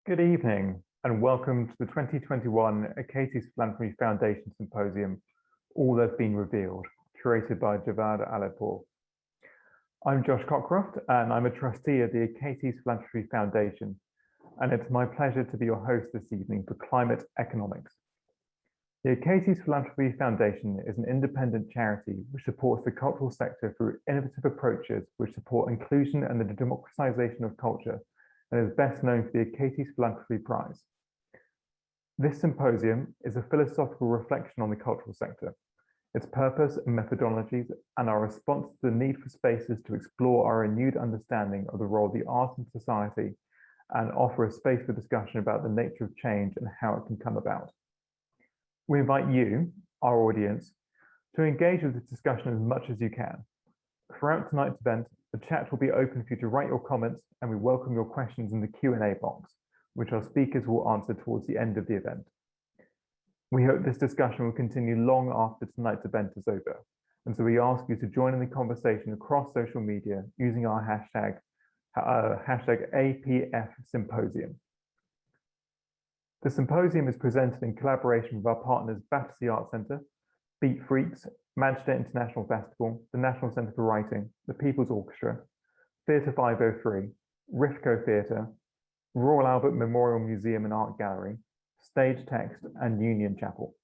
Good evening and welcome to the 2021 Achates Philanthropy Foundation Symposium, All That's Been Revealed, curated by Javad Alipur. I'm Josh Cockcroft and I'm a trustee of the Achates Philanthropy Foundation, and it's my pleasure to be your host this evening for Climate Economics. The Achates Philanthropy Foundation is an independent charity which supports the cultural sector through innovative approaches which support inclusion and the democratization of culture, and is best known for the Achates Philanthropy Prize. This symposium is a philosophical reflection on the cultural sector, its purpose and methodologies, and our response to the need for spaces to explore our renewed understanding of the role of the arts in society and offer a space for discussion about the nature of change and how it can come about. We invite you, our audience, to engage with this discussion as much as you can. Throughout tonight's event, the chat will be open for you to write your comments, and we welcome your questions in the Q&A box, which our speakers will answer towards the end of the event. We hope this discussion will continue long after tonight's event is over, and so we ask you to join in the conversation across social media using our hashtag #APFSymposium. The symposium is presented in collaboration with our partners Battersea Arts Centre, Beat Freaks, Manchester International Festival, the National Centre for Writing, the People's Orchestra, Theatre 503, Rifco Theatre, Royal Albert Memorial Museum and Art Gallery, Stage Text, and Union Chapel.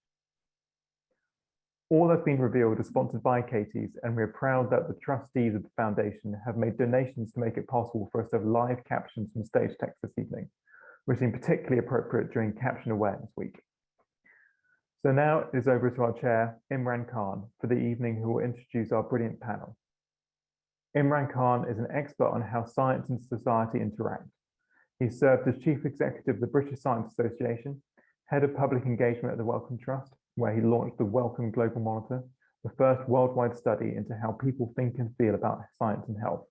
All That's Been Revealed is sponsored by Achates, and we're proud that the trustees of the foundation have made donations to make it possible for us to have live captions from Stage Text this evening, which seem particularly appropriate during Caption Awareness Week. So now it is over to our chair, Imran Khan, for the evening, who will introduce our brilliant panel. Imran Khan is an expert on how science and society interact. He served as Chief Executive of the British Science Association, Head of Public Engagement at the Wellcome Trust, where he launched the Wellcome Global Monitor, the first worldwide study into how people think and feel about science and health.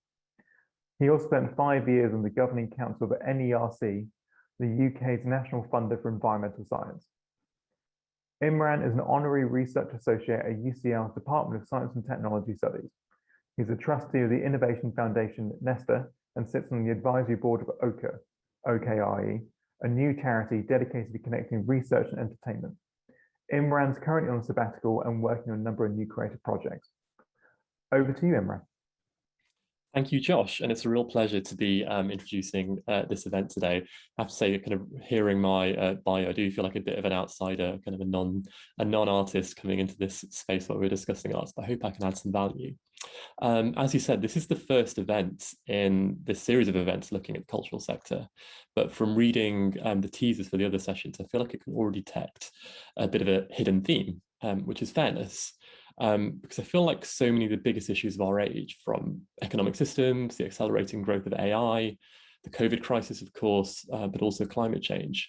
He also spent 5 years on the Governing Council of NERC, the UK's National Funder for Environmental Science. Imran is an honorary research associate at UCL's Department of Science and Technology Studies. He's a trustee of the Innovation Foundation, Nesta, and sits on the advisory board of OKRE, OKRE, a new charity dedicated to connecting research and entertainment. Imran's currently on a sabbatical and working on a number of new creative projects. Over to you, Imran. Thank you, Josh, and it's a real pleasure to be introducing this event today. I have to say, kind of hearing my bio, I do feel like a bit of an outsider, kind of a non-artist coming into this space where we're discussing arts, but I hope I can add some value. As you said, this is the first event in this series of events looking at the cultural sector, but from reading the teasers for the other sessions, I feel like I can already detect a bit of a hidden theme, which is fairness. Because I feel like so many of the biggest issues of our age, from economic systems, the accelerating growth of AI, the COVID crisis, of course, but also climate change,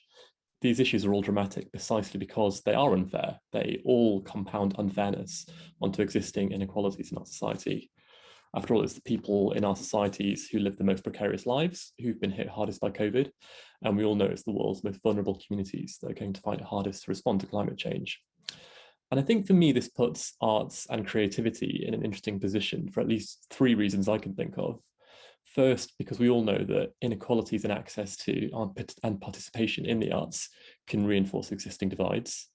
these issues are all dramatic precisely because they are unfair. They all compound unfairness onto existing inequalities in our society. After all, it's the people in our societies who live the most precarious lives who've been hit hardest by COVID, and we all know it's the world's most vulnerable communities that are going to find it hardest to respond to climate change. And I think for me, this puts arts and creativity in an interesting position for at least 3 reasons I can think of. First, because we all know that inequalities in access to and participation in the arts can reinforce existing divides.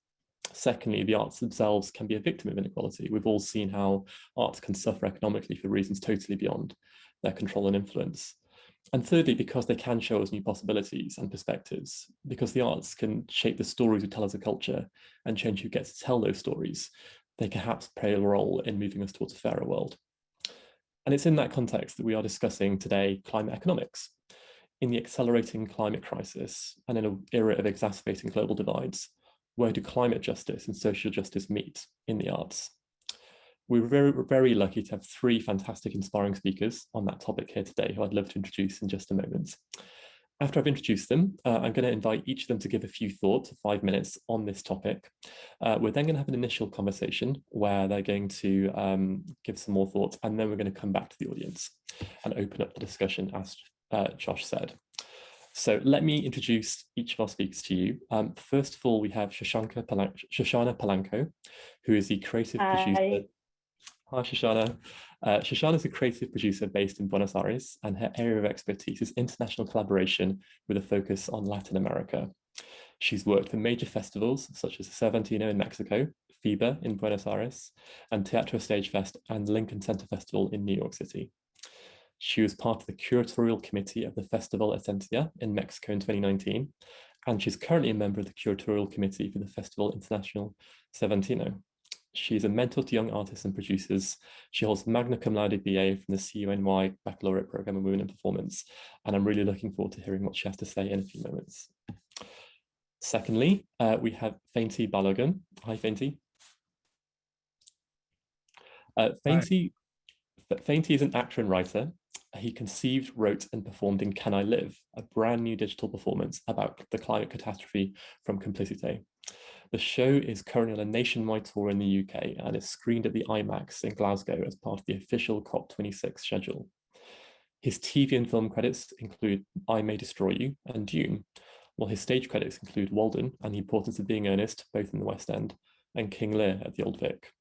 Secondly, the arts themselves can be a victim of inequality. We've all seen how arts can suffer economically for reasons totally beyond their control and influence. And thirdly, because they can show us new possibilities and perspectives, because the arts can shape the stories we tell as a culture and change who gets to tell those stories, they perhaps play a role in moving us towards a fairer world. And it's in that context that we are discussing today climate economics. In the accelerating climate crisis and in an era of exacerbating global divides, where do climate justice and social justice meet in the arts? We're very lucky to have 3 fantastic, inspiring speakers on that topic here today, who I'd love to introduce in just a moment. After I've introduced them, I'm going to invite each of them to give a few thoughts for 5 minutes on this topic. We're then going to have an initial conversation where they're going to give some more thoughts, and then we're going to come back to the audience and open up the discussion, as Josh said. So let me introduce each of our speakers to you. First of all, we have Shoshana Polanco, who is the creative producer. Hi, Shoshana. Shoshana is a creative producer based in Buenos Aires, and her area of expertise is international collaboration with a focus on Latin America. She's worked for major festivals such as Cervantino in Mexico, FIBA in Buenos Aires, and Teatro Stage Fest and Lincoln Center Festival in New York City. She was part of the curatorial committee of the Festival Esencia in Mexico in 2019, and she's currently a member of the curatorial committee for the Festival International Cervantino. She's a mentor to young artists and producers. She holds magna cum laude BA from the CUNY Baccalaureate Program in Women in Performance, and I'm really looking forward to hearing what she has to say in a few moments. Secondly, we have Fehinti Balogun. Hi, Fehinti. Fehinti is an actor and writer. He conceived, wrote, and performed in Can I Live, a brand new digital performance about the climate catastrophe from Complicité. The show is currently on a nationwide tour in the UK and is screened at the IMAX in Glasgow as part of the official COP26 schedule. His TV and film credits include I May Destroy You and Dune, while his stage credits include Walden and The Importance of Being Earnest, both in the West End, and King Lear at the Old Vic.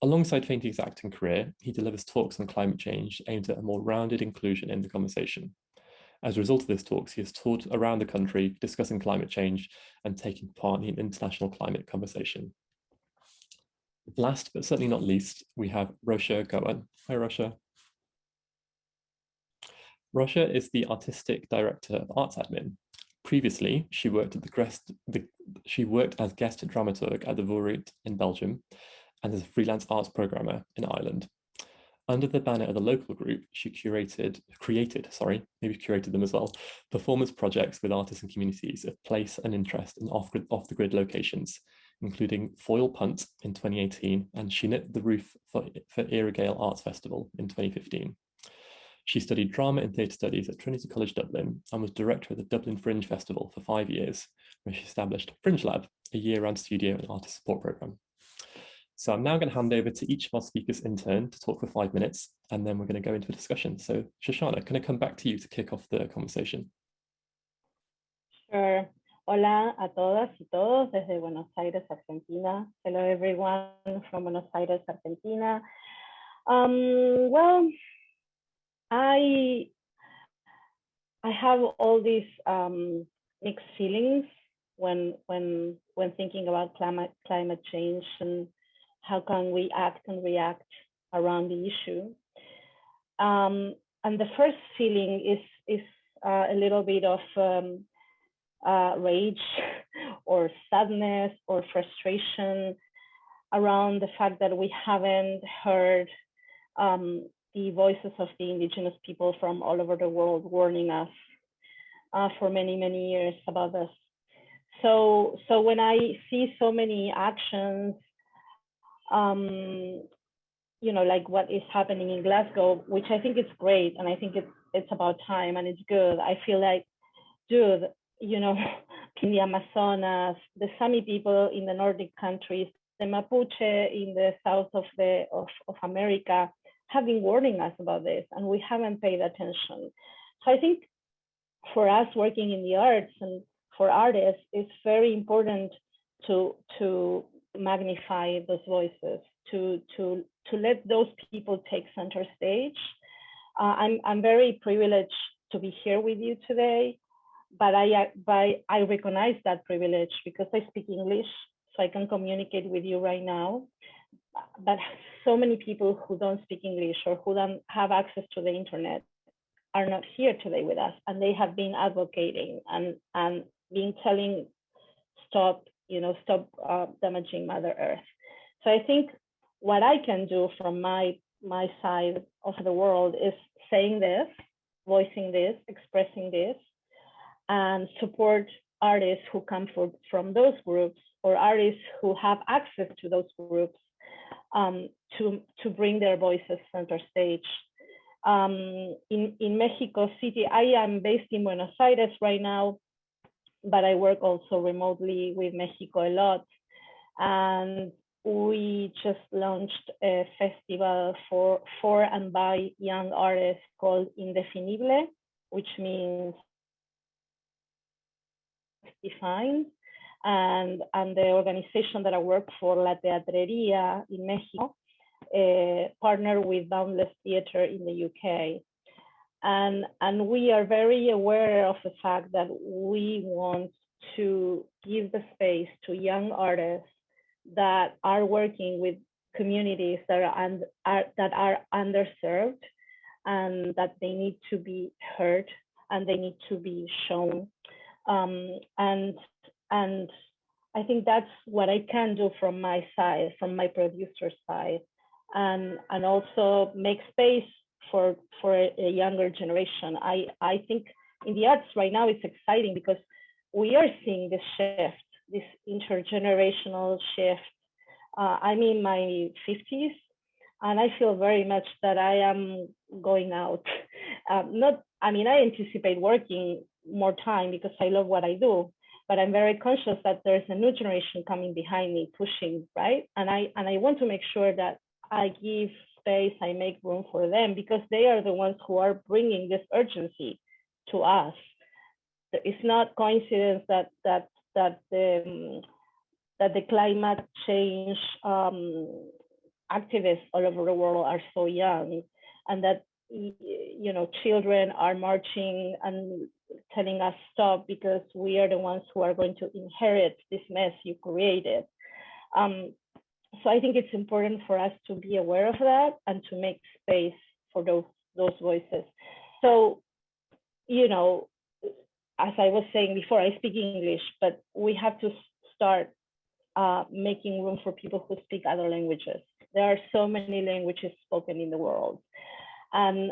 Alongside Fehinti's acting career, he delivers talks on climate change aimed at a more rounded inclusion in the conversation. As a result of these talks, he has toured around the country discussing climate change and taking part in international climate conversation. Last, but certainly not least, we have Rosha Gowan. Hi, Rosha. Rosha is the artistic director of Arts Admin. Previously, she worked as guest dramaturg at the Vooruit in Belgium and as a freelance arts programmer in Ireland. Under the banner of the local group, she created them as well, performance projects with artists and communities of place and interest in off-the-grid locations, including Foil Punt in 2018 and She Knit the Roof for Irrigale Arts Festival in 2015. She studied drama and theatre studies at Trinity College Dublin and was director of the Dublin Fringe Festival for 5 years, where she established Fringe Lab, a year-round studio and artist support programme. So I'm now going to hand over to each of our speakers in turn to talk for 5 minutes, and then we're going to go into a discussion. So Shoshana, can I come back to you to kick off the conversation? Sure. Hola a todas y todos desde Buenos Aires, Argentina. Hello everyone from Buenos Aires, Argentina. Well, I have all these mixed feelings when thinking about climate change and how can we act and react around the issue. And the first feeling is a little bit of rage or sadness or frustration around the fact that we haven't heard the voices of the indigenous people from all over the world warning us for many, many years about this. So when I see so many actions, you know, like what is happening in Glasgow, which I think is great, and I think it's about time and it's good. I feel like, dude, you know, in the Amazonas, the Sami people in the Nordic countries, the Mapuche in the south of America have been warning us about this, and we haven't paid attention. So I think for us working in the arts and for artists, it's very important to magnify those voices, to let those people take center stage. I'm very privileged to be here with you today, but I recognize that privilege because I speak English, so I can communicate with you right now. But so many people who don't speak English or who don't have access to the internet are not here today with us, and they have been advocating and been telling stop damaging Mother Earth. So I think what I can do from my side of the world is saying this, voicing this, expressing this, and support artists who come from those groups or artists who have access to those groups to bring their voices center stage. In Mexico City, I am based in Buenos Aires right now, but I work also remotely with Mexico a lot. And we just launched a festival for and by young artists called Indefinible, which means defined. And the organization that I work for, La Teatrería in Mexico, partner with Boundless Theatre in the UK. And we are very aware of the fact that we want to give the space to young artists that are working with communities that are underserved, and that they need to be heard and they need to be shown. And I think that's what I can do from my side, from my producer side, and also make space for a younger generation. I think in the arts right now it's exciting because we are seeing this shift, this intergenerational shift. I'm in my 50s, and I feel very much that I am going out. I anticipate working more time because I love what I do, but I'm very conscious that there's a new generation coming behind me, pushing, right? And I want to make sure that I give space, I make room for them, because they are the ones who are bringing this urgency to us. It's not coincidence that the climate change activists all over the world are so young, and that children are marching and telling us stop because we are the ones who are going to inherit this mess you created. So I think it's important for us to be aware of that and to make space for those voices. So, as I was saying before, I speak English, but we have to start making room for people who speak other languages. There are so many languages spoken in the world. And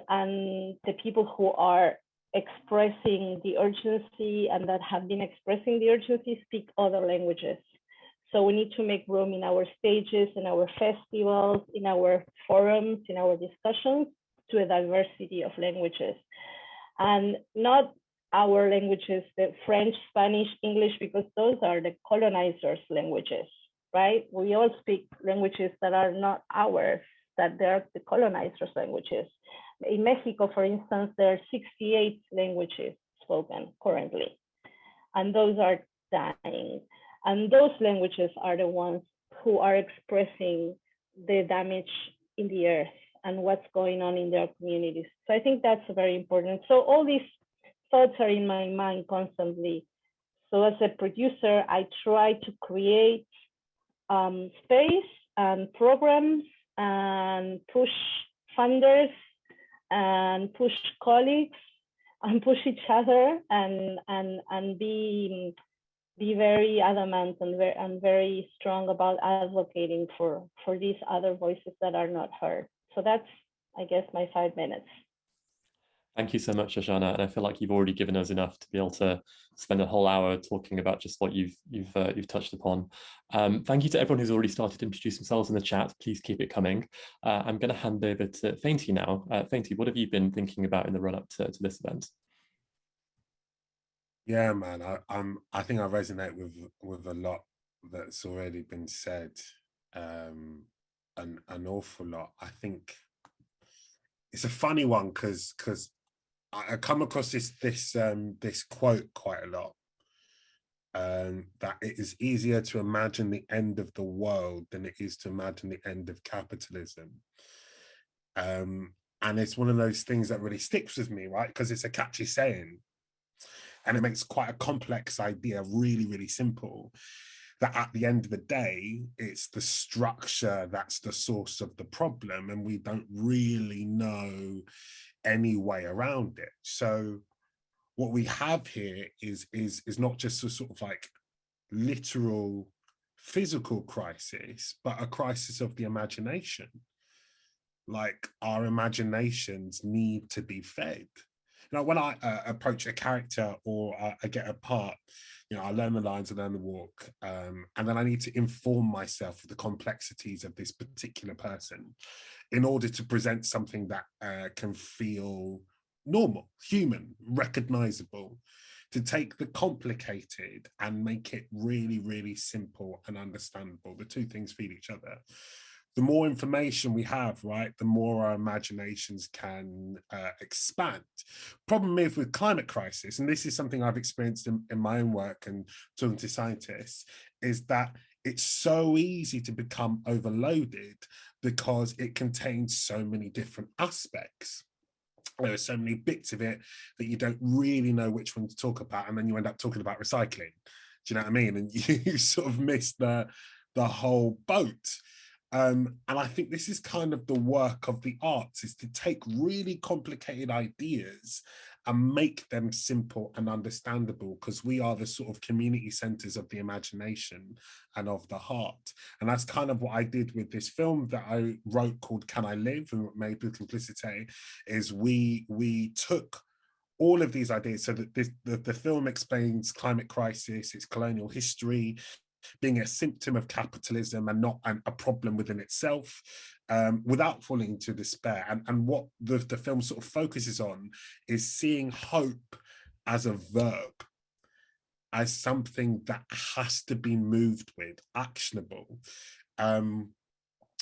the people who are expressing the urgency and that have been expressing the urgency speak other languages. So we need to make room in our stages, in our festivals, in our forums, in our discussions, to a diversity of languages. And not our languages, the French, Spanish, English, because those are the colonizers' languages, right? We all speak languages that are not ours, that they're the colonizers' languages. In Mexico, for instance, there are 68 languages spoken currently, and those are dying. And those languages are the ones who are expressing the damage in the earth and what's going on in their communities. So I think that's very important. So all these thoughts are in my mind constantly. So as a producer, I try to create space and programs and push funders and push colleagues and push each other and be very adamant and very strong about advocating for these other voices that are not heard. So that's, I guess, my 5 minutes. Thank you so much, Shoshana. And I feel like you've already given us enough to be able to spend a whole hour talking about just what you've touched upon. Thank you to everyone who's already started to introduce themselves in the chat. Please keep it coming. I'm going to hand over to Fehinti now. Fehinti, what have you been thinking about in the run-up to this event? Yeah, man, I think I resonate with a lot that's already been said, an awful lot. I think it's a funny one because I come across this quote quite a lot, that it is easier to imagine the end of the world than it is to imagine the end of capitalism. And it's one of those things that really sticks with me, right? Because it's a catchy saying. And it makes quite a complex idea really, really simple, that at the end of the day, it's the structure that's the source of the problem, and we don't really know any way around it. So what we have here is not just a sort of like literal physical crisis, but a crisis of the imagination. Like, our imaginations need to be fed. When I approach a character or I get a part, I learn the lines, I learn the walk, and then I need to inform myself of the complexities of this particular person in order to present something that can feel normal, human, recognizable, to take the complicated and make it really, really simple and understandable. The two things feed each other. The more information we have, right, the more our imaginations can expand. Problem is with climate crisis, and this is something I've experienced in my own work and talking to scientists, is that it's so easy to become overloaded because it contains so many different aspects. There are so many bits of it that you don't really know which one to talk about, and then you end up talking about recycling. Do you know what I mean? And you sort of miss the whole boat. And I think this is kind of the work of the arts, is to take really complicated ideas and make them simple and understandable, because we are the sort of community centers of the imagination and of the heart. And that's kind of what I did with this film that I wrote called Can I Live, and made with Complicité, is we took all of these ideas. So that the film explains climate crisis, its colonial history, being a symptom of capitalism and not a problem within itself, without falling into despair. And what the film sort of focuses on is seeing hope as a verb, as something that has to be moved with, actionable.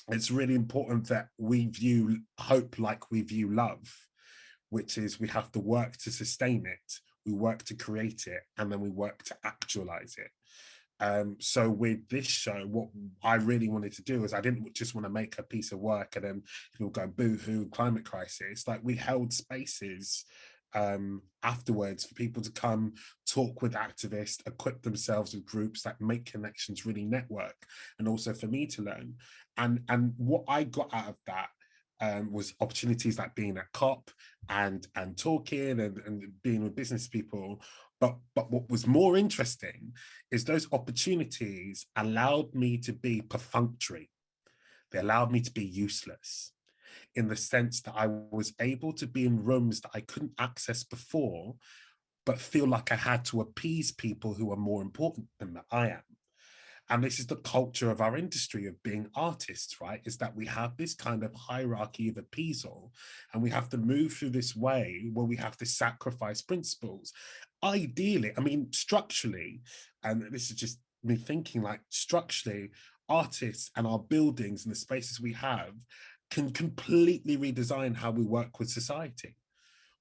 It's really important that we view hope like we view love, which is we have to work to sustain it, we work to create it, and then we work to actualize it. So with this show, what I really wanted to do is, I didn't just want to make a piece of work and then people go boo-hoo, climate crisis. Like, we held spaces afterwards for people to come talk with activists, equip themselves with groups that make connections, really network, and also for me to learn. And what I got out of that was opportunities like being at COP and talking and being with business people. But what was more interesting is those opportunities allowed me to be perfunctory. They allowed me to be useless, in the sense that I was able to be in rooms that I couldn't access before, but feel like I had to appease people who are more important than that I am. And this is the culture of our industry of being artists, right? Is that we have this kind of hierarchy of appeasal, and we have to move through this way where we have to sacrifice principles. Ideally, I mean, structurally, and this is just me thinking, like, structurally, artists and our buildings and the spaces we have can completely redesign how we work with society.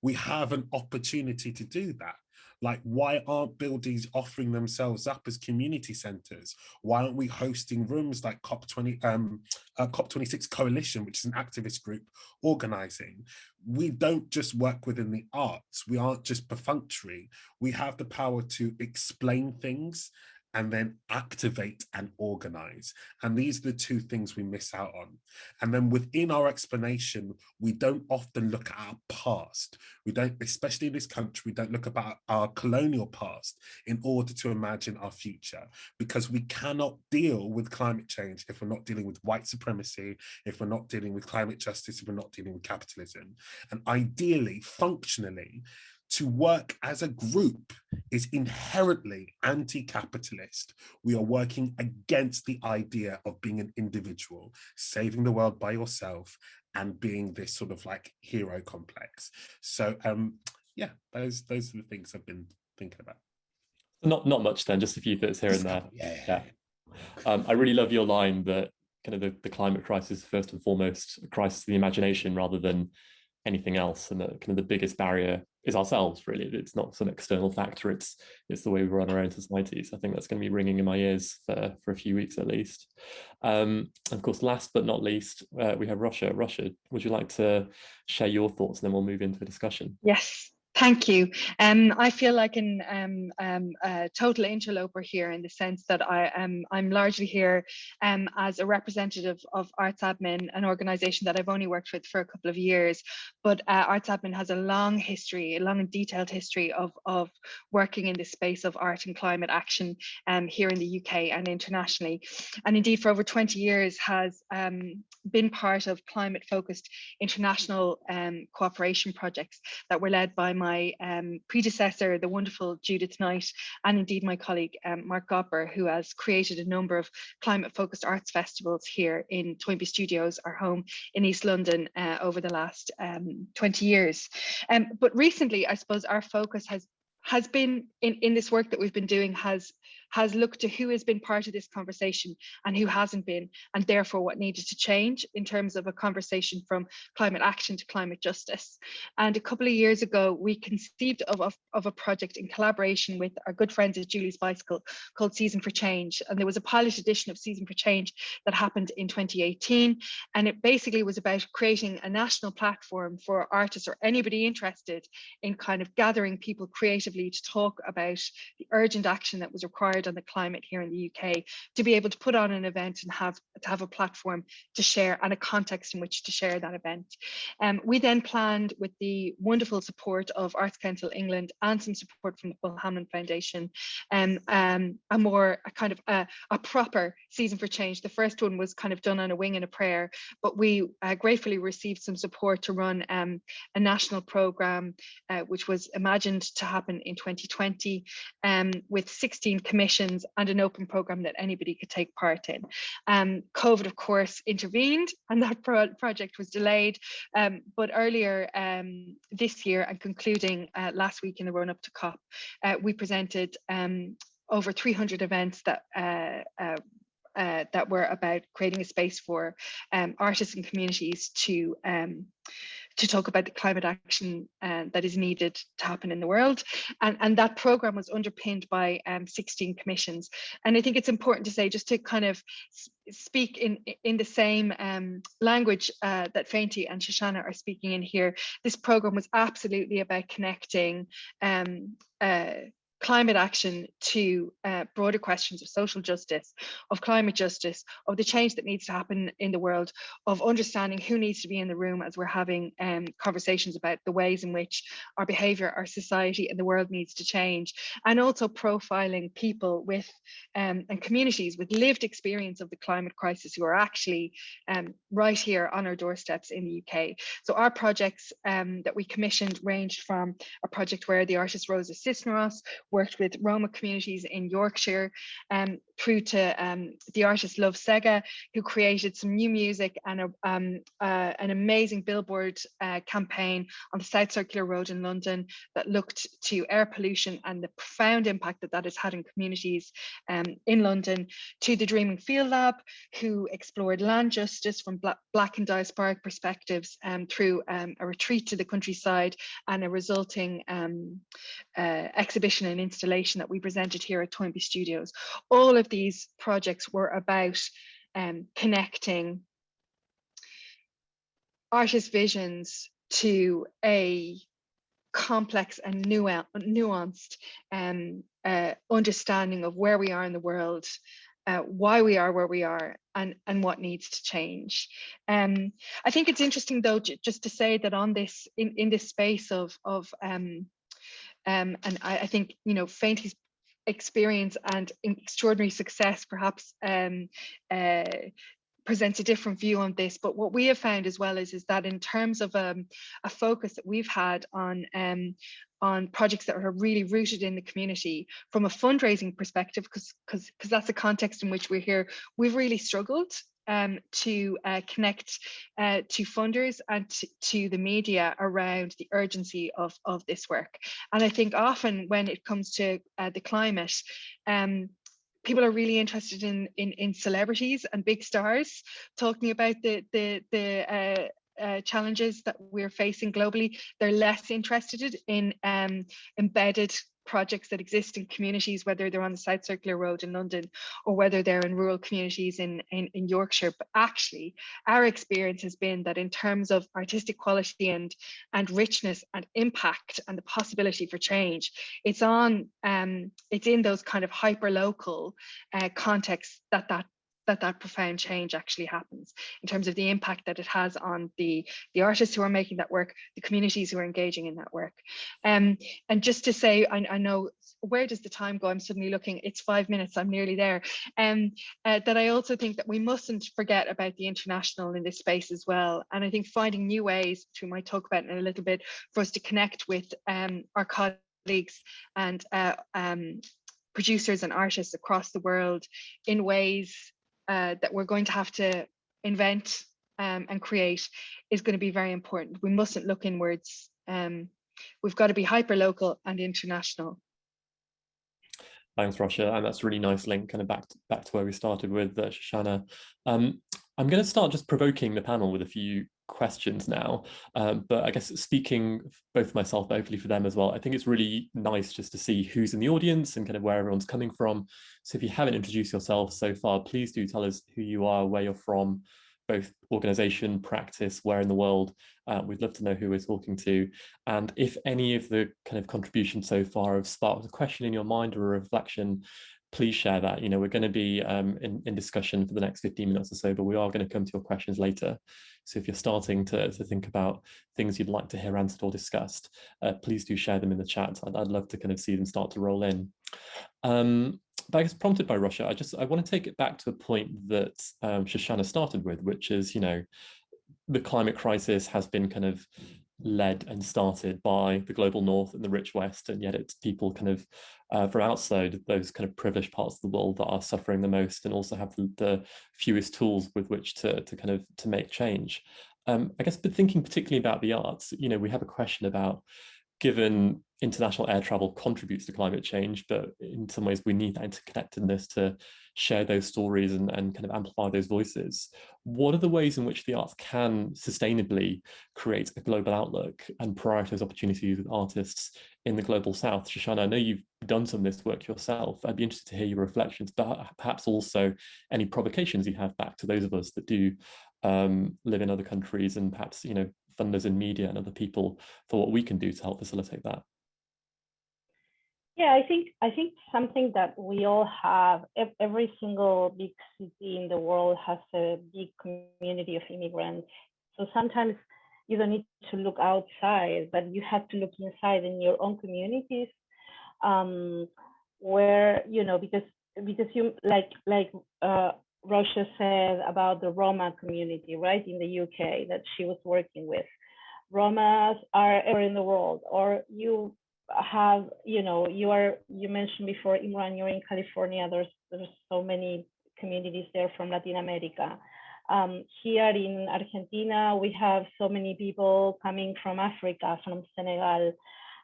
We have an opportunity to do that. Like, why aren't buildings offering themselves up as community centres? Why aren't we hosting rooms like COP26 Coalition, which is an activist group organising? We don't just work within the arts. We aren't just perfunctory. We have the power to explain things and then activate and organize. And these are the two things we miss out on. And then within our explanation, we don't often look at our past. We don't, especially in this country, we don't look about our colonial past in order to imagine our future, because we cannot deal with climate change if we're not dealing with white supremacy, if we're not dealing with climate justice, if we're not dealing with capitalism. And ideally, functionally, to work as a group is inherently anti-capitalist. We are working against the idea of being an individual, saving the world by yourself, and being this sort of like hero complex. So yeah, those are the things I've been thinking about. Not much then, just a few bits here and there. Yeah. I really love your line that kind of the climate crisis, first and foremost, a crisis of the imagination rather than anything else, and that kind of the biggest barrier is ourselves, really. It's not some external factor, it's the way we run our own societies. I think that's going to be ringing in my ears for a few weeks at least. Of course, last but not least, we have Russia. Russia, would you like to share your thoughts, and then we'll move into a discussion? Yes. Thank you. I feel like a total interloper here, in the sense that I'm largely here as a representative of Arts Admin, an organisation that I've only worked with for a couple of years. But Arts Admin has a long history, a long and detailed history of working in the space of art and climate action here in the UK and internationally. And indeed, for over 20 years has been part of climate-focused international cooperation projects that were led by my predecessor, the wonderful Judith Knight, and indeed my colleague Mark Gopper, who has created a number of climate-focused arts festivals here in Toynbee Studios, our home in East London, over the last 20 years. But recently, I suppose our focus has been in this work that we've been doing has has looked to who has been part of this conversation and who hasn't been, and therefore what needed to change in terms of a conversation from climate action to climate justice. And a couple of years ago, we conceived of a project in collaboration with our good friends at Julie's Bicycle called Season for Change. And there was a pilot edition of Season for Change that happened in 2018. And it basically was about creating a national platform for artists or anybody interested in kind of gathering people creatively to talk about the urgent action that was required on the climate here in the UK, to be able to put on an event and have a platform to share and a context in which to share that event. We then planned, with the wonderful support of Arts Council England and some support from the Paul Hamlin Foundation, a proper Season for Change. The first one was kind of done on a wing and a prayer, but we gratefully received some support to run a national programme which was imagined to happen in 2020 with 16 commissions and an open programme that anybody could take part in. COVID, of course, intervened and that project was delayed, but earlier this year and concluding last week in the run-up to COP, we presented over 300 events that were about creating a space for artists and communities to talk about the climate action that is needed to happen in the world. And that program was underpinned by 16 commissions. And I think it's important to say, just to kind of speak in the same language that Fehinti and Shoshana are speaking in here, this program was absolutely about connecting climate action to broader questions of social justice, of climate justice, of the change that needs to happen in the world, of understanding who needs to be in the room as we're having conversations about the ways in which our behaviour, our society and the world needs to change, and also profiling people with and communities with lived experience of the climate crisis who are actually right here on our doorsteps in the UK. So our projects that we commissioned ranged from a project where the artist Rosa Cisneros worked with Roma communities in Yorkshire, through to the artist Love Sega, who created some new music and an amazing billboard campaign on the South Circular Road in London that looked to air pollution and the profound impact that has had in communities in London, to the Dreaming Field Lab, who explored land justice from Black and diasporic perspectives through a retreat to the countryside and a resulting exhibition and installation that we presented here at Toynbee Studios. All of these projects were about connecting artist visions to a complex and nuanced understanding of where we are in the world, why we are where we are, and what needs to change. I think it's interesting, though, just to say that on this, in this space of and I think, you know, Fehinti's experience and extraordinary success perhaps presents a different view on this. But what we have found as well is that in terms of a focus that we've had on projects that are really rooted in the community from a fundraising perspective, because that's the context in which we're here, we've really struggled to connect to funders and to the media around the urgency of this work. And I think often when it comes to the climate, people are really interested in celebrities and big stars talking about the challenges that we're facing globally. They're less interested in embedded projects that exist in communities, whether they're on the South Circular Road in London or whether they're in rural communities in Yorkshire. But actually, our experience has been that in terms of artistic quality and richness and impact and the possibility for change, it's in those kind of hyper local contexts that profound change actually happens, in terms of the impact that it has on the artists who are making that work, the communities who are engaging in that work. And just to say, I know, where does the time go? I'm suddenly looking, it's 5 minutes, I'm nearly there. That I also think that we mustn't forget about the international in this space as well. And I think finding new ways, which we might talk about in a little bit, for us to connect with our colleagues and producers and artists across the world in ways that we're going to have to invent and create is going to be very important. We mustn't look inwards. We've got to be hyper local and international. Thanks, Rasha, and that's a really nice link, kind of back to where we started with Shoshana. I'm going to start just provoking the panel with a few questions now, but I guess speaking both for myself, but hopefully for them as well, I think it's really nice just to see who's in the audience and kind of where everyone's coming from. So if you haven't introduced yourself so far, please do tell us who you are, where you're from, both organization, practice, where in the world. We'd love to know who we're talking to. And if any of the kind of contributions so far have sparked a question in your mind or a reflection, please share that. We're going to be in discussion for the next 15 minutes or so, but we are going to come to your questions later. So if you're starting to think about things you'd like to hear answered or discussed, please do share them in the chat. I'd love to kind of see them start to roll in. But I guess prompted by Russia, I want to take it back to a point that Shoshana started with, which is, the climate crisis has been kind of led and started by the global north and the rich west, and yet it's people kind of from outside those kind of privileged parts of the world that are suffering the most and also have the fewest tools with which to make change. I guess, but thinking particularly about the arts, we have a question about, given international air travel contributes to climate change, but in some ways we need that interconnectedness to share those stories and kind of amplify those voices. What are the ways in which the arts can sustainably create a global outlook and prioritize opportunities with artists in the global south? Shoshana, I know you've done some of this work yourself. I'd be interested to hear your reflections, but perhaps also any provocations you have back to those of us that do live in other countries, and perhaps, funders in media and other people, for what we can do to help facilitate that. Yeah, I think something that we all have, every single big city in the world has a big community of immigrants. So sometimes you don't need to look outside, but you have to look inside in your own communities, where, because you like Russia said about the Roma community, right, in the UK that she was working with. Romas are everywhere in the world, or you have, you mentioned before, Imran, you're in California. There's so many communities there from Latin America. Here in Argentina, we have so many people coming from Africa, from Senegal.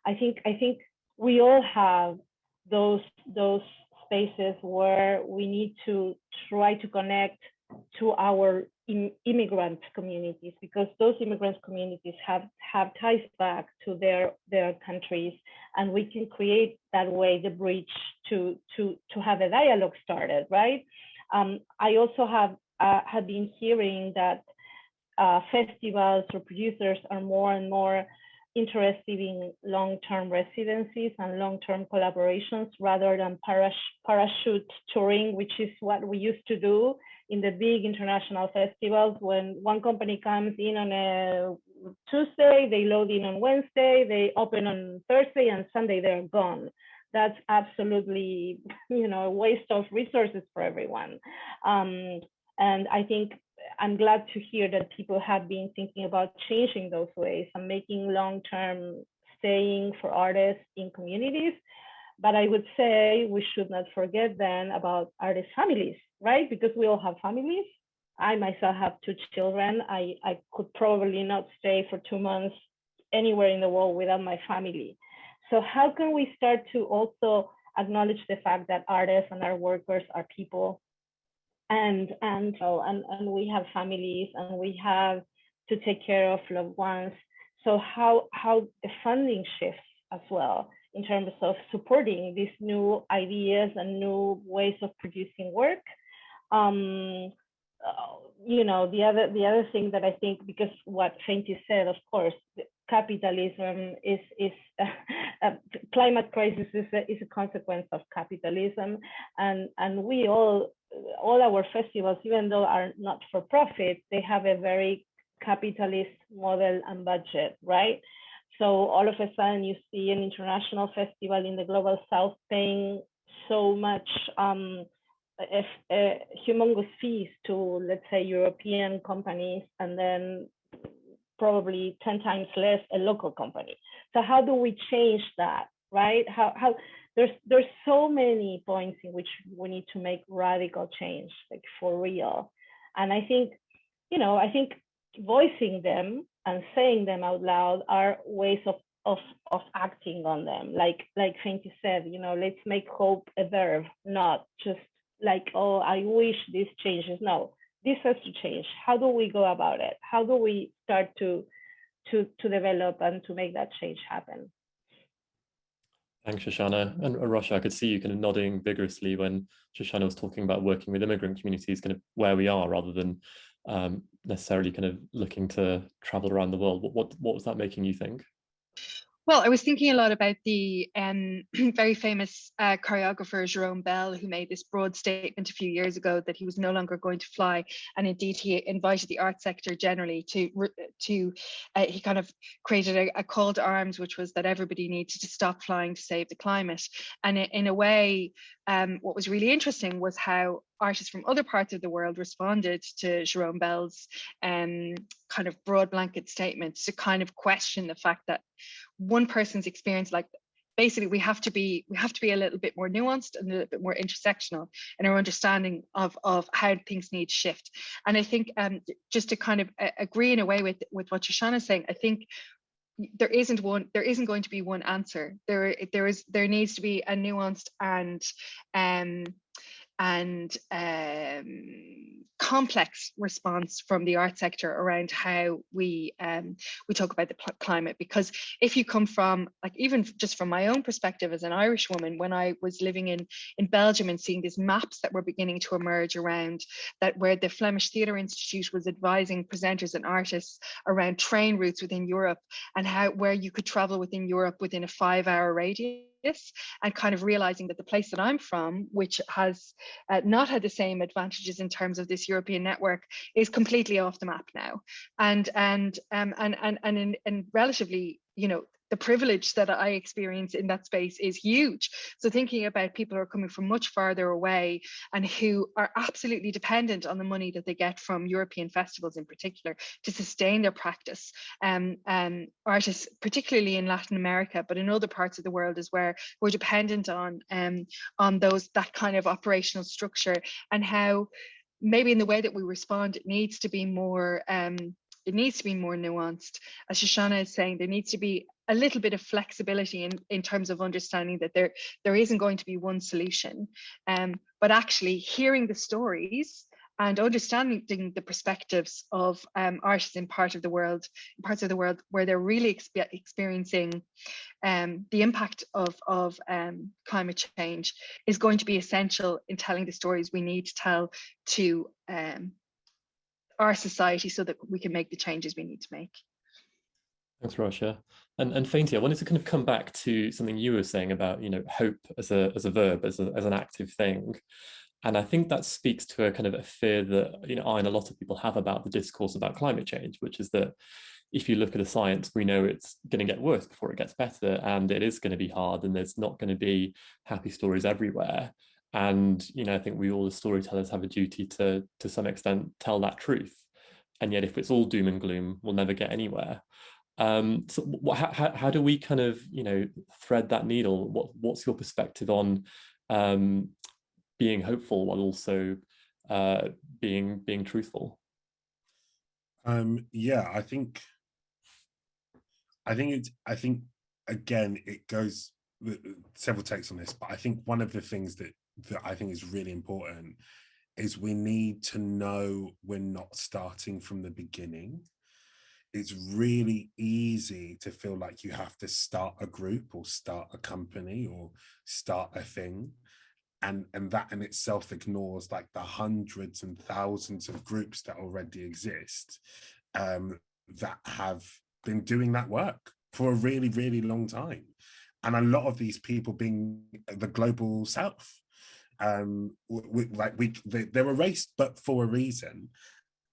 I think we all have those spaces where we need to try to connect to our immigrant communities, because those immigrant communities have ties back to their countries, and we can create that way the bridge to have a dialogue started, right? I also have been hearing that festivals or producers are more and more interested in long-term residencies and long-term collaborations rather than parachute touring, which is what we used to do in the big international festivals. When one company comes in on a Tuesday, they load in on Wednesday, they open on Thursday, and Sunday they're gone. That's absolutely, a waste of resources for everyone. And I think I'm glad to hear that people have been thinking about changing those ways and making long-term staying for artists in communities. But I would say we should not forget then about artist families, right? Because we all have families. I myself have 2 children. I could probably not stay for 2 months anywhere in the world without my family. So how can we start to also acknowledge the fact that artists and art workers are people, and we have families, and we have to take care of loved ones. So how the funding shifts as well in terms of supporting these new ideas and new ways of producing work. The other thing that I think, because what Fehinti said, of course, capitalism is climate crisis is a consequence of capitalism, and we all our festivals, even though are not for profit, they have a very capitalist model and budget, right? So all of a sudden you see an international festival in the global south paying so much humongous fees to, let's say, European companies, and then probably 10 times less a local company. So how do we change that, right? How there's so many points in which we need to make radical change, like for real. And I think voicing them and saying them out loud are ways of of acting on them. Like Fehinti said, let's make hope a verb, not just like, oh, I wish this changes. No, this has to change. How do we go about it? How do we start to develop and to make that change happen? Thanks, Shoshana. And Rasha, I could see you kind of nodding vigorously when Shoshana was talking about working with immigrant communities, kind of where we are, rather than necessarily kind of looking to travel around the world. What was that making you think? Well, I was thinking a lot about the very famous choreographer Jerome Bell, who made this broad statement a few years ago that he was no longer going to fly, and indeed he invited the art sector generally to he kind of created a call to arms, which was that everybody needed to stop flying to save the climate. And in a way, what was really interesting was how artists from other parts of the world responded to Jerome Bell's kind of broad blanket statement to kind of question the fact that one person's experience, like basically we have to be a little bit more nuanced and a little bit more intersectional in our understanding of how things need to shift. And I think just to kind of agree in a way with what Shoshana is saying, I think there isn't going to be one answer. There needs to be a nuanced and complex response from the art sector around how we talk about the climate. Because if you come from, like, even just from my own perspective as an Irish woman, when I was living in Belgium and seeing these maps that were beginning to emerge around that, where the Flemish Theatre Institute was advising presenters and artists around train routes within Europe and where you could travel within Europe within a 5-hour radius, and kind of realizing that the place that I'm from, which has not had the same advantages in terms of this European network, is completely off the map now. And relatively, the privilege that I experience in that space is huge. So thinking about people who are coming from much farther away and who are absolutely dependent on the money that they get from European festivals in particular to sustain their practice. Artists, particularly in Latin America, but in other parts of the world as well, we're dependent on that kind of operational structure, and how maybe in the way that we respond, it needs to be more nuanced. As Shoshana is saying, there needs to be a little bit of flexibility in terms of understanding that there isn't going to be one solution, but actually hearing the stories and understanding the perspectives of artists in parts of the world where they're really experiencing the impact of climate change is going to be essential in telling the stories we need to tell to our society so that we can make the changes we need to make. Thanks, Rasha. And Fehinti, I wanted to kind of come back to something you were saying about, hope as a verb, as an active thing. And I think that speaks to a kind of a fear that, I and a lot of people have about the discourse about climate change, which is that if you look at the science, we know it's going to get worse before it gets better, and it is going to be hard, and there's not going to be happy stories everywhere. And, I think we all as storytellers have a duty to some extent tell that truth. And yet if it's all doom and gloom, we'll never get anywhere. So how do we kind of, thread that needle? What's your perspective on being hopeful while also being truthful? Yeah, I think again, it goes several takes on this, but I think one of the things that I think is really important is we need to know we're not starting from the beginning. It's really easy to feel like you have to start a group or start a company or start a thing. And that in itself ignores like the hundreds and thousands of groups that already exist that have been doing that work for a really, really long time. And a lot of these people being the global south, they're erased, but for a reason,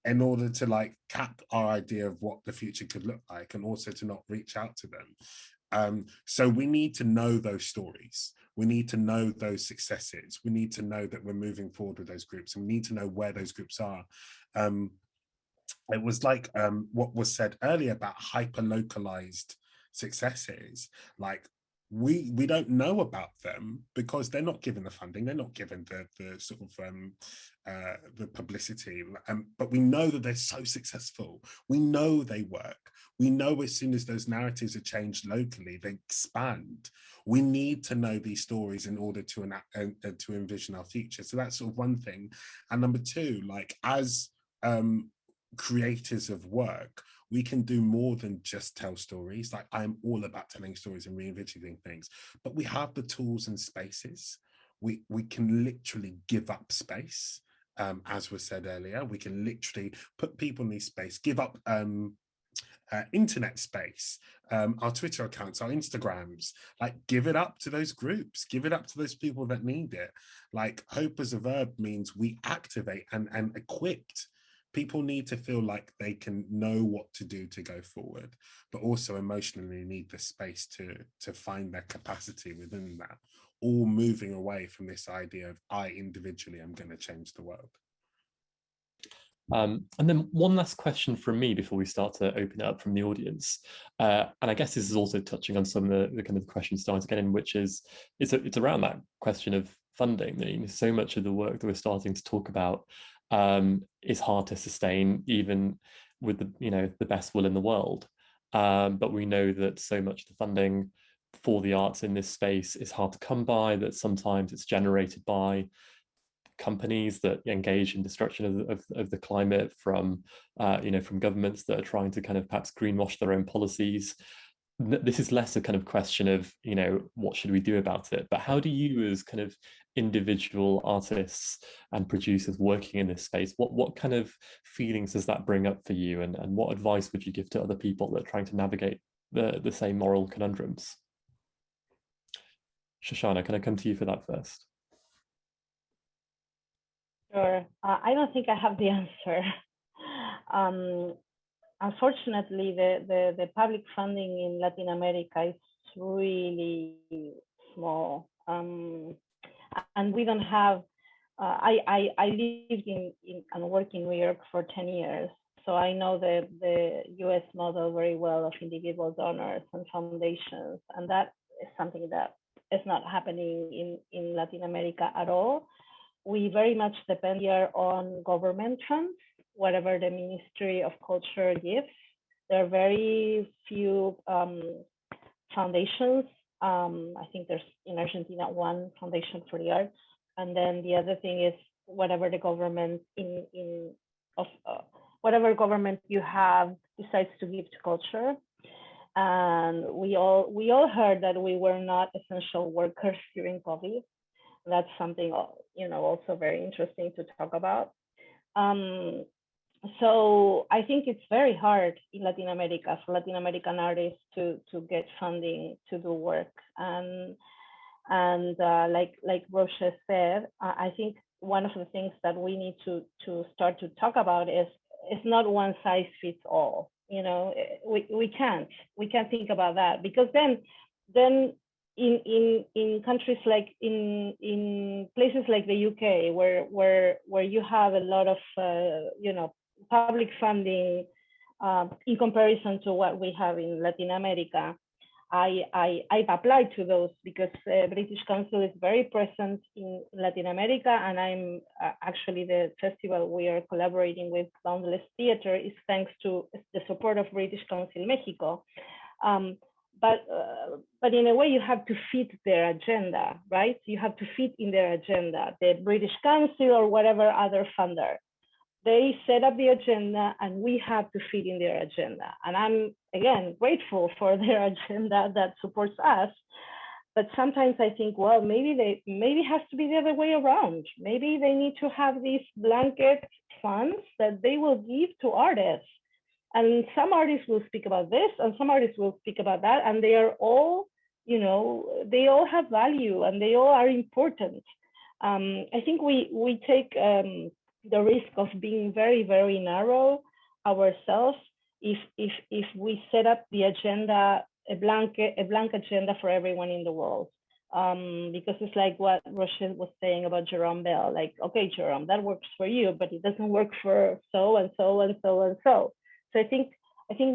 in order to like cap our idea of what the future could look like, and also to not reach out to them. So we need to know those stories. We need to know those successes. We need to know that we're moving forward with those groups, and we need to know where those groups are. It was like what was said earlier about hyper-localized successes. Like we don't know about them because they're not given the funding, they're not given the sort of the publicity, but we know that they're so successful. We know they work. We know as soon as those narratives are changed locally, they expand. We need to know these stories in order to to envision our future. So that's sort of one thing. And number two, like as creators of work, we can do more than just tell stories. Like I'm all about telling stories and re-envisioning things, but we have the tools and spaces. We can literally give up space. As was said earlier, we can literally put people in this space, give up internet space, our Twitter accounts, our Instagrams, like give it up to those groups, give it up to those people that need it. Like hope as a verb means we activate and equipped. People need to feel like they can know what to do to go forward, but also emotionally need the space to find their capacity within that, all moving away from this idea of I individually am going to change the world. And then one last question from me before we start to open it up from the audience. And I guess this is also touching on some of the kind of questions starting to get in, which is it's around that question of funding. I mean, so much of the work that we're starting to talk about is hard to sustain, even with the best will in the world. But we know that so much of the funding for the arts in this space is hard to come by, that sometimes it's generated by companies that engage in destruction of the climate, from from governments that are trying to kind of perhaps greenwash their own policies. This is less a kind of question of what should we do about it, but how do you as kind of individual artists and producers working in this space, what kind of feelings does that bring up for you, and what advice would you give to other people that are trying to navigate the same moral conundrums? Shoshana, can I come to you for that first? Sure. I don't think I have the answer. Unfortunately, the public funding in Latin America is really small, and we don't have. I lived in and worked in New York for 10 years, so I know the U.S. model very well of individual donors and foundations, and that is something that is not happening in Latin America at all. We very much depend here on government funds, whatever the Ministry of Culture gives. There are very few foundations. I think there's in Argentina one foundation for the arts, and then the other thing is whatever the government whatever government you have decides to give to culture. And we all heard that we were not essential workers during COVID. That's something also very interesting to talk about. So I think it's very hard in Latin America for Latin American artists to get funding to do work. And like Roche said, I think one of the things that we need to start to talk about is it's not one size fits all. We can't think about that, because then in countries like in places like the UK, where you have a lot of public funding in comparison to what we have in Latin America, I've applied to those because British Council is very present in Latin America, and I'm actually the festival we are collaborating with, Boundless Theatre, is thanks to the support of British Council Mexico. But in a way, you have to fit their agenda, right? You have to fit in their agenda. The British Council or whatever other funder, they set up the agenda, and we have to fit in their agenda. And I'm, again, grateful for their agenda that supports us. But sometimes I think, well, maybe it has to be the other way around. Maybe they need to have these blanket funds that they will give to artists. And some artists will speak about this, and some artists will speak about that, and they are all, they all have value, and they all are important. I think we take the risk of being very, very narrow ourselves if we set up the agenda, a blank agenda for everyone in the world. Because it's like what Rochelle was saying about Jerome Bell. Like, okay, Jerome, that works for you, but it doesn't work for so and so and so and so. So I think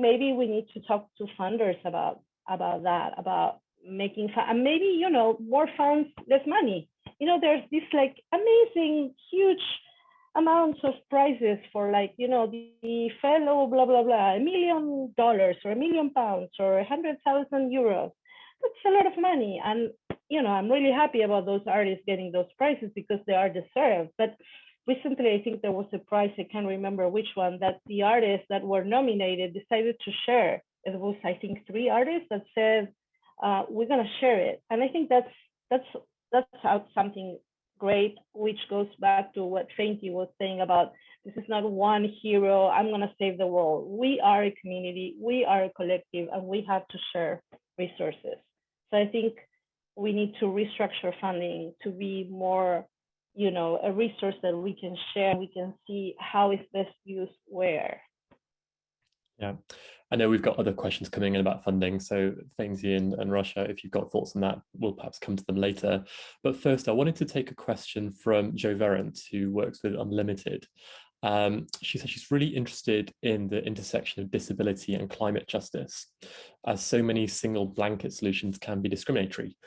maybe we need to talk to funders about that, about making fun, and maybe, you know, more funds, less money. You know, there's this like amazing, huge amounts of prizes for, like, you know, the fellow blah blah blah, $1 million or £1 million or 100,000 euros. That's a lot of money, and you know, I'm really happy about those artists getting those prizes because they are deserved. But recently, I think there was a prize, I can't remember which one, that the artists that were nominated decided to share. It was, I think, 3 artists that said, we're gonna share it. And I think that's something great, which goes back to what Fehinti was saying about, this is not one hero, I'm gonna save the world. We are a community, we are a collective, and we have to share resources. So I think we need to restructure funding to be more, you know, a resource that we can share, we can see how is best used where. Yeah, I know we've got other questions coming in about funding, so Fehinti and Russia, if you've got thoughts on that, we'll perhaps come to them later. But first, I wanted to take a question from Jo Verrant, who works with Unlimited. She said she's really interested in the intersection of disability and climate justice, as so many single blanket solutions can be discriminatory.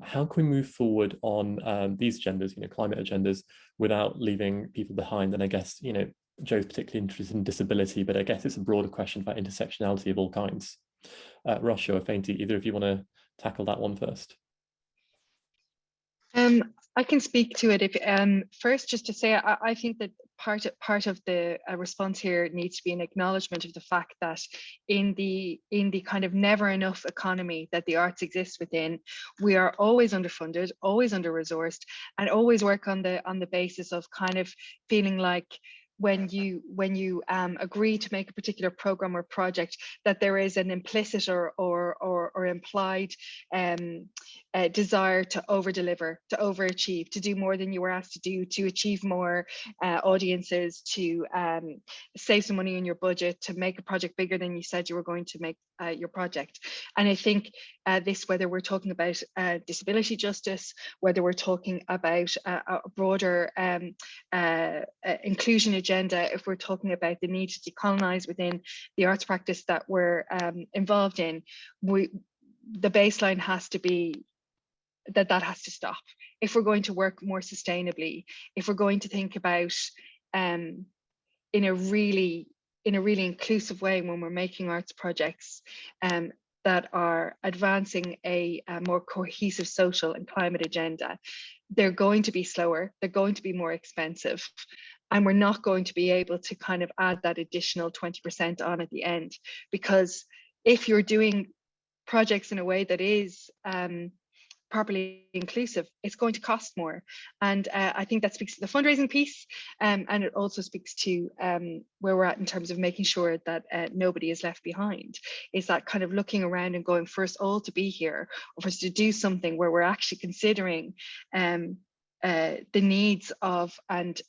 How can we move forward on these agendas, you know, climate agendas, without leaving people behind? And I guess, you know, Jo's particularly interested in disability, but I guess it's a broader question about intersectionality of all kinds. Russia or Fehinti, either of you want to tackle that one first? I can speak to it. If first, just to say, I think that part of the response here needs to be an acknowledgement of the fact that in the kind of never enough economy that the arts exists within, we are always underfunded, always under-resourced, and always work on the basis of kind of feeling like when you agree to make a particular program or project, that there is an implicit or implied desire to over-deliver, to overachieve, to do more than you were asked to do, to achieve more audiences, to save some money in your budget, to make a project bigger than you said you were going to make your project. And I think this, whether we're talking about disability justice, whether we're talking about a broader inclusion agenda, if we're talking about the need to decolonize within the arts practice that we're involved in, the baseline has to be that has to stop. If we're going to work more sustainably, if we're going to think about in a really inclusive way when we're making arts projects that are advancing a more cohesive social and climate agenda, they're going to be slower, they're going to be more expensive, and we're not going to be able to kind of add that additional 20% on at the end. Because if you're doing projects in a way that is properly inclusive, it's going to cost more. And I think that speaks to the fundraising piece, and it also speaks to where we're at in terms of making sure that nobody is left behind. Is that kind of looking around and going, for us all to be here, or for us to do something where we're actually considering the needs of and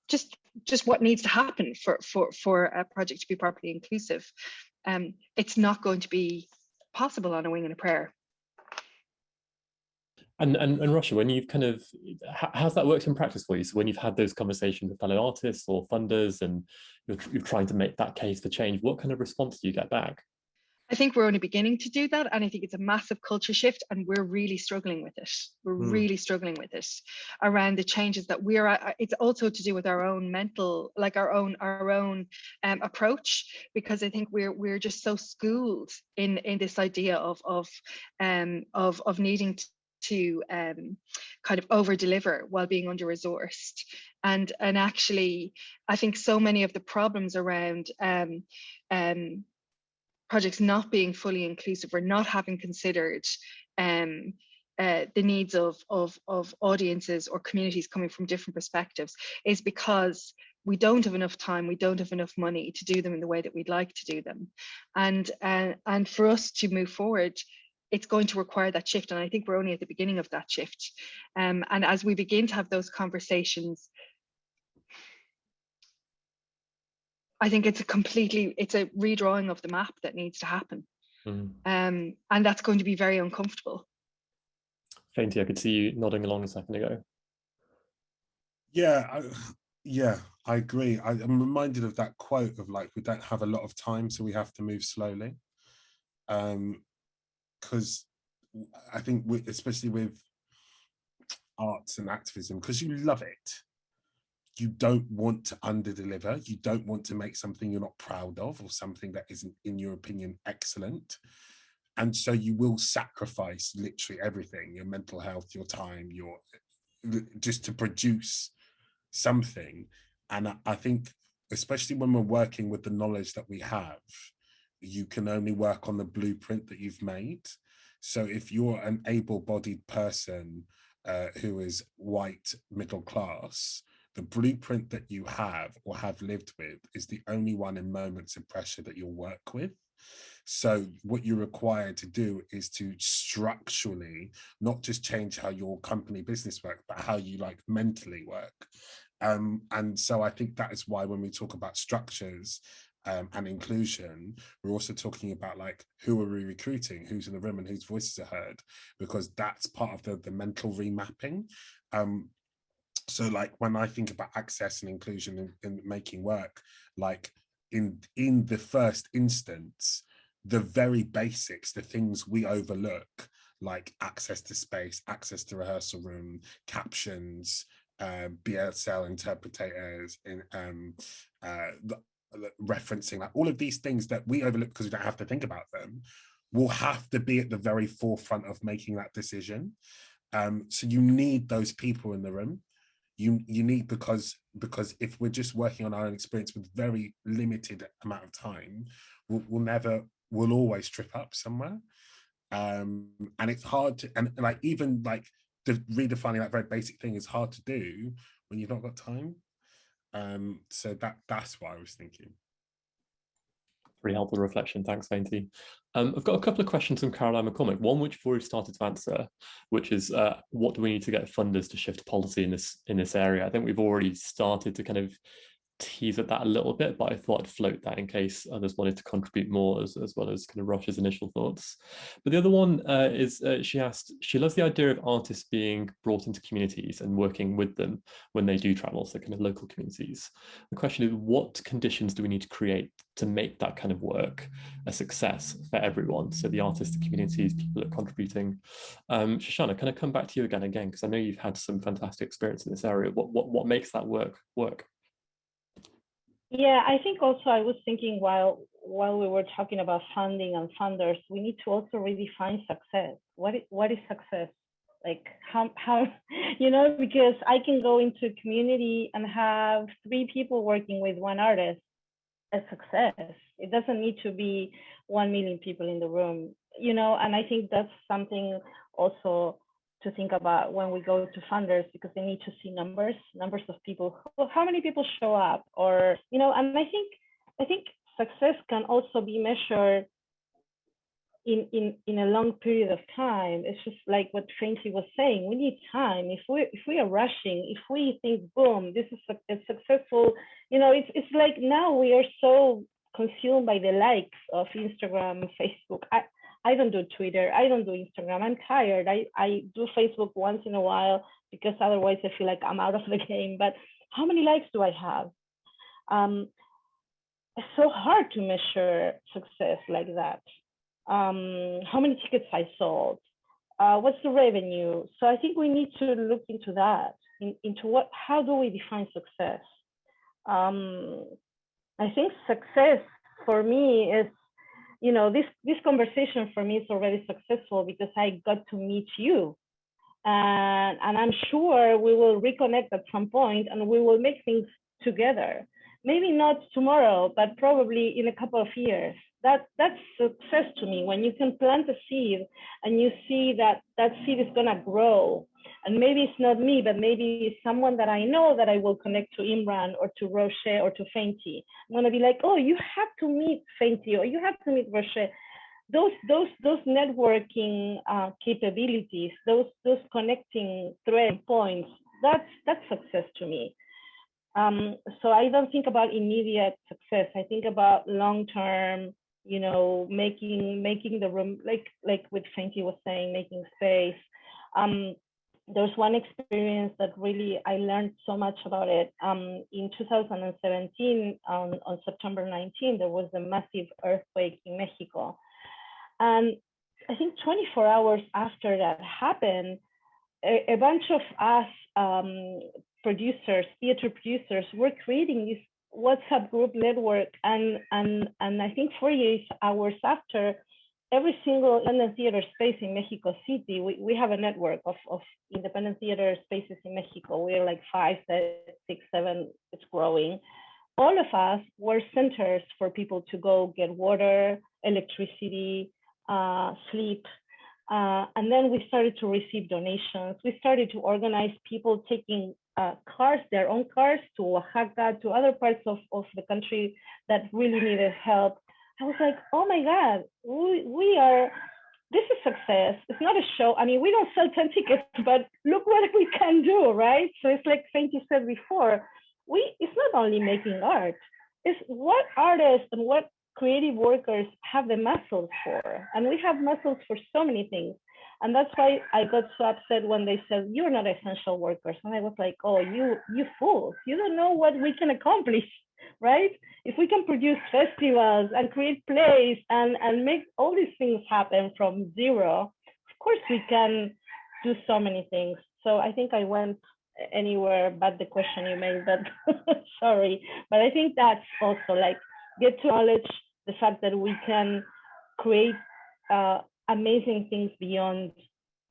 just what needs to happen for a project to be properly inclusive. It's not going to be possible on a wing and a prayer. And Russia, when you've kind of, how's that worked in practice for you? So when you've had those conversations with fellow artists or funders and you're trying to make that case for change, what kind of response do you get back? I think we're only beginning to do that, and I think it's a massive culture shift, and we're really struggling with it. We're really struggling with it around the changes that we're at. It's also to do with our own mental, like our own approach, because I think we're just so schooled in this idea of needing to kind of over deliver while being under resourced, and actually I think so many of the problems around projects not being fully inclusive or not having considered the needs of audiences or communities coming from different perspectives is because we don't have enough time, we don't have enough money to do them in the way that we'd like to do them. And for us to move forward, it's going to require that shift. And I think we're only at the beginning of that shift. And as we begin to have those conversations, I think it's a redrawing of the map that needs to happen. And that's going to be very uncomfortable. Fehinti, I could see you nodding along a second ago. Yeah, I agree. I'm reminded of that quote of like, we don't have a lot of time, so we have to move slowly. Because I think especially with arts and activism, because you love it, you don't want to underdeliver. You don't want to make something you're not proud of or something that isn't, in your opinion, excellent. And so you will sacrifice literally everything, your mental health, your time, just to produce something. And I think, especially when we're working with the knowledge that we have, you can only work on the blueprint that you've made. So if you're an able-bodied person who is white, middle class, the blueprint that you have or have lived with is the only one in moments of pressure that you'll work with. So what you're required to do is to structurally not just change how your company business works, but how you like mentally work. And so I think that is why when we talk about structures and inclusion, we're also talking about like, who are we recruiting, who's in the room and whose voices are heard, because that's part of the mental remapping. So like when I think about access and inclusion in making work, like in the first instance, the very basics, the things we overlook, like access to space, access to rehearsal room, captions, BSL interpreters, referencing, like all of these things that we overlook because we don't have to think about them, will have to be at the very forefront of making that decision. So you need those people in the room. You need, because if we're just working on our own experience with very limited amount of time, we'll always trip up somewhere. And it's hard to, and like even like redefining that very basic thing is hard to do when you've not got time. So that's what I was thinking. Really helpful reflection. Thanks, Fehinti. I've got a couple of questions from Caroline McCormick. One which we've already started to answer, which is what do we need to get funders to shift policy in this area? I think we've already started to kind of tease at that a little bit, but I thought I'd float that in case others wanted to contribute more, as well as kind of Rosh's initial thoughts. But the other one is she asked, she loves the idea of artists being brought into communities and working with them when they do travel, so kind of local communities. The question is, what conditions do we need to create to make that kind of work a success for everyone? So the artists, the communities, people that are contributing. Shoshana, can I come back to you again, because I know you've had some fantastic experience in this area. What makes that work? Yeah, I think also I was thinking while we were talking about funding and funders, we need to also redefine success. What is success? Like how because I can go into a community and have 3 people working with 1 artist, a success. It doesn't need to be 1 million people in the room, and I think that's something also to think about when we go to funders, because they need to see numbers of people, how many people show up, or and I think success can also be measured in a long period of time. It's just like what Fehinti was saying, we need time. If we are rushing, if we think boom, this is a successful, it's like now we are so consumed by the likes of Instagram, Facebook. I don't do Twitter, I don't do Instagram, I'm tired. I do Facebook once in a while because otherwise I feel like I'm out of the game. But how many likes do I have? It's so hard to measure success like that. How many tickets I sold? What's the revenue? So I think we need to look into that, into how do we define success? I think success for me is, this conversation for me is already successful because I got to meet you. And I'm sure we will reconnect at some point and we will make things together. Maybe not tomorrow, but probably in a couple of years. That's success to me, when you can plant a seed and you see that seed is gonna grow. And maybe it's not me, but maybe it's someone that I know that I will connect to Imran or to Roche or to Fehinti. I'm gonna be like, oh, you have to meet Fehinti or you have to meet Roche. Those networking capabilities, those connecting thread points, that's success to me. So I don't think about immediate success. I think about long-term, making the room, like what Fehinti was saying, making space. There's one experience that really I learned so much about it. In 2017, on September 19, there was a massive earthquake in Mexico. And I think 24 hours after that happened, a bunch of us producers, theater producers, were creating this WhatsApp group network, and I think 48 hours after, every single independent theater space in Mexico City, we have a network of independent theater spaces in Mexico. We're like 5, 6, 7, it's growing. All of us were centers for people to go get water, electricity, sleep. And then we started to receive donations. We started to organize people taking cars, their own cars, to Oaxaca, to other parts of the country that really needed help. I was like, oh my God, we are, this is success. It's not a show. I mean, we don't sell 10 tickets, but look what we can do, right? So it's like Fehinti said before, it's not only making art, it's what artists and what creative workers have the muscles for. And we have muscles for so many things. And that's why I got so upset when they said, you're not essential workers. And I was like, oh, you fools, you don't know what we can accomplish, right? If we can produce festivals and create plays and make all these things happen from zero, of course we can do so many things. So I think I went anywhere but the question you made, but sorry. But I think that's also like, get to acknowledge the fact that we can create amazing things beyond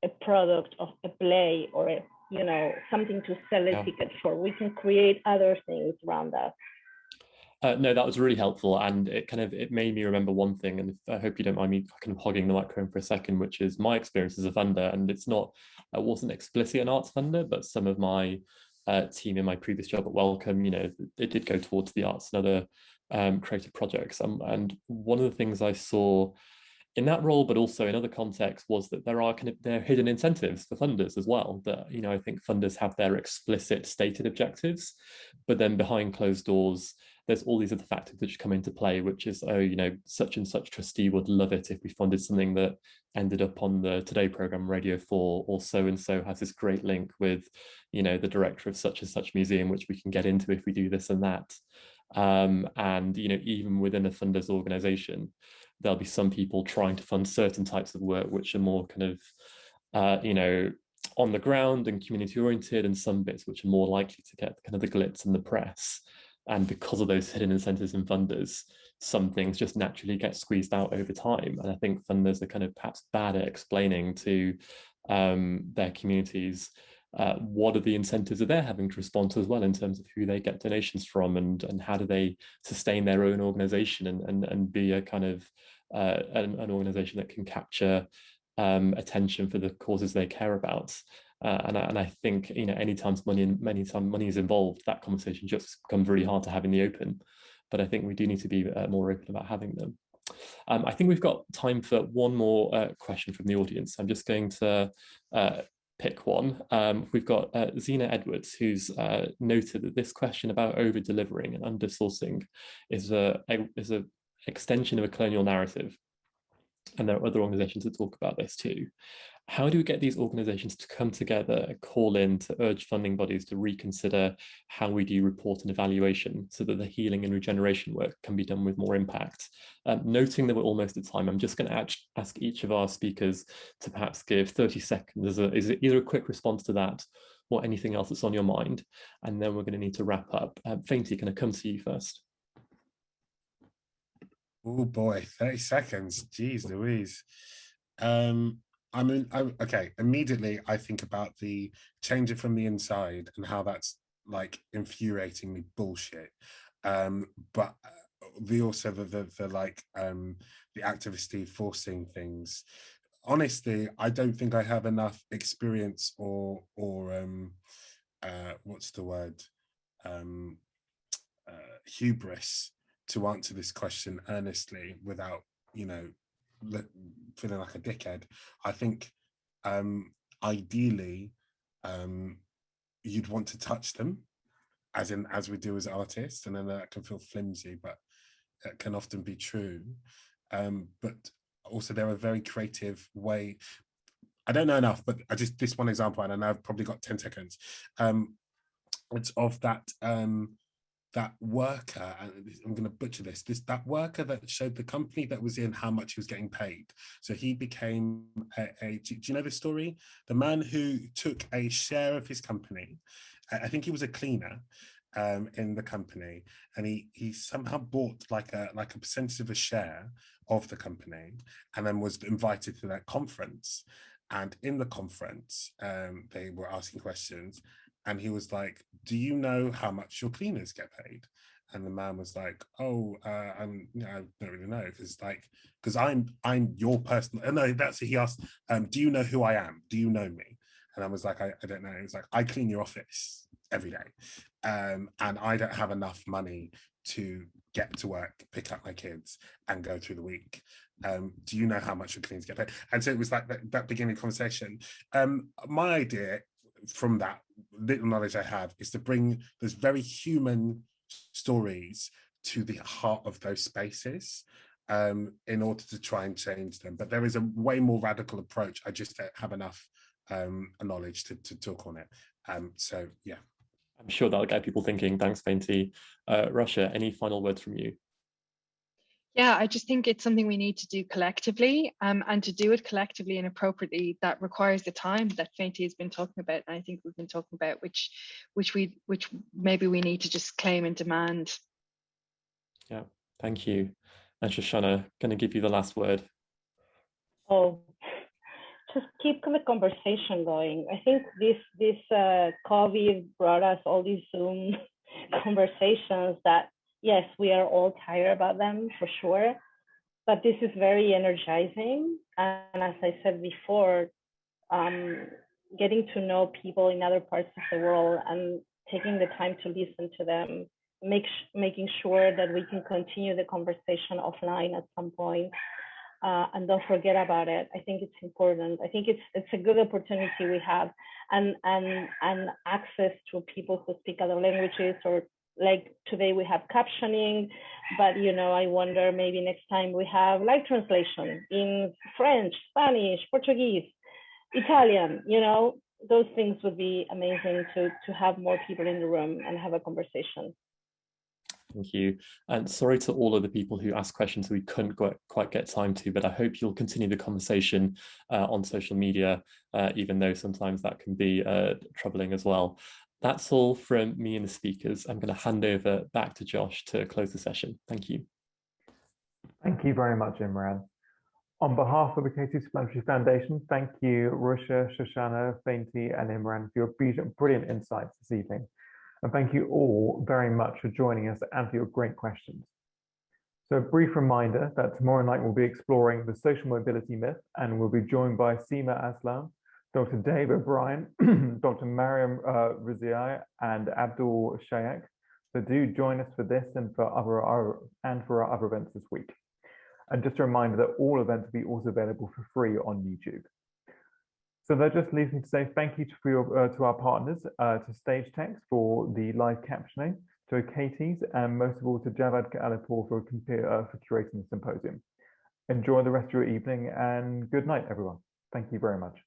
a product of a play or something to sell a ticket for. We can create other things around that. No, that was really helpful, and it made me remember one thing, and I hope you don't mind me kind of hogging the microphone for a second, which is my experience as a funder. And I wasn't explicitly an arts funder, but some of my team in my previous job at Wellcome, it did go towards the arts and other creative projects. And one of the things I saw in that role, but also in other contexts, was that there are there are hidden incentives for funders as well. That I think funders have their explicit stated objectives, but then behind closed doors, there's all these other factors which come into play, which is, such and such trustee would love it if we funded something that ended up on the Today program, Radio 4, or so and so has this great link with, the director of such and such museum, which we can get into if we do this and that. And even within a funder's organization, there'll be some people trying to fund certain types of work which are more kind of on the ground and community oriented, and some bits which are more likely to get kind of the glitz in the press. And because of those hidden incentives in funders, some things just naturally get squeezed out over time. And I think funders are kind of perhaps bad at explaining to their communities what are the incentives that they're having to respond to as well, in terms of who they get donations from, and how do they sustain their own organization and be a kind of an organization that can capture attention for the causes they care about. And I think anytime money is involved, that conversation just becomes really hard to have in the open. But I think we do need to be more open about having them. I think we've got time for one more question from the audience. I'm just going to pick one. We've got Zena Edwards, who's noted that this question about over-delivering and under-sourcing is a extension of a colonial narrative. And there are other organizations that talk about this too. How do we get these organizations to come together and call in to urge funding bodies to reconsider how we do report and evaluation, so that the healing and regeneration work can be done with more impact? Noting that we're almost at time, I'm just going to ask each of our speakers to perhaps give 30 seconds as either a quick response to that or anything else that's on your mind. And then we're going to need to wrap up. Fehinti, can I come to you first? Oh boy, 30 seconds. Jeez Louise. Okay, immediately I think about the changing from the inside and how that's like infuriatingly bullshit. But the activity forcing things. Honestly, I don't think I have enough experience or what's the word? Hubris to answer this question earnestly without, feeling like a dickhead. I think ideally you'd want to touch them, as we do as artists, and then that can feel flimsy, but that can often be true. But also they're a very creative way. I don't know enough, but this one example, and I know I've probably got 10 seconds. It's of that that worker, and I'm going to butcher that worker that showed the company that was in how much he was getting paid. So he became do you know the story? The man who took a share of his company, I think he was a cleaner in the company, and he somehow bought like a percentage of a share of the company, and then was invited to that conference. And in the conference, they were asking questions, and he was like, "Do you know how much your cleaners get paid?" And the man was like, "Oh, I don't really know, because I'm your person." And no, that's it. He asked, "Do you know who I am? Do you know me?" And I was like, I don't know. He was like, "I clean your office every day, and I don't have enough money to get to work, pick up my kids, and go through the week. Do you know how much your cleaners get paid?" And so it was like that beginning conversation. My idea from that little knowledge I have is to bring those very human stories to the heart of those spaces, in order to try and change them. But there is a way more radical approach. I just don't have enough knowledge to talk on it. So yeah. I'm sure that'll get people thinking. Thanks, Fehinti. Russia, any final words from you? Yeah, I just think it's something we need to do collectively, and to do it collectively and appropriately, that requires the time that Fehinti has been talking about, and I think we've been talking about, which maybe we need to just claim and demand. Yeah, thank you. And Shoshana, going to give you the last word. Oh, just keep the conversation going. I think this COVID brought us all these Zoom conversations that, yes, we are all tired about them for sure, but this is very energizing. And as I said before, getting to know people in other parts of the world and taking the time to listen to them, making sure that we can continue the conversation offline at some point. And don't forget about it. I think it's important. I think it's a good opportunity we have, and access to people who speak other languages, or like today we have captioning, but I wonder maybe next time we have live translation in French, Spanish, Portuguese, Italian. Those things would be amazing to have more people in the room and have a conversation. Thank you. And sorry to all of the people who asked questions we couldn't quite get time to, but I hope you'll continue the conversation on social media, even though sometimes that can be troubling as well. That's all from me and the speakers. I'm going to hand over back to Josh to close the session. Thank you. Thank you very much, Imran. On behalf of the Achates Philanthropy Foundation, thank you, Russia, Shoshana, Fehinti, and Imran for your brilliant insights this evening. And thank you all very much for joining us and for your great questions. So a brief reminder that tomorrow night we'll be exploring the social mobility myth, and we'll be joined by Seema Aslam, Dr. Dave O'Brien, Dr. Mariam Rizai, and Abdul Shaykh. So do join us for this and for our other events this week. And just a reminder that all events will be also available for free on YouTube. So that just leaves me to say thank you to our partners, to Stage Text for the live captioning, to Achates, and most of all to Javad Alipur for curating the symposium. Enjoy the rest of your evening, and good night, everyone. Thank you very much.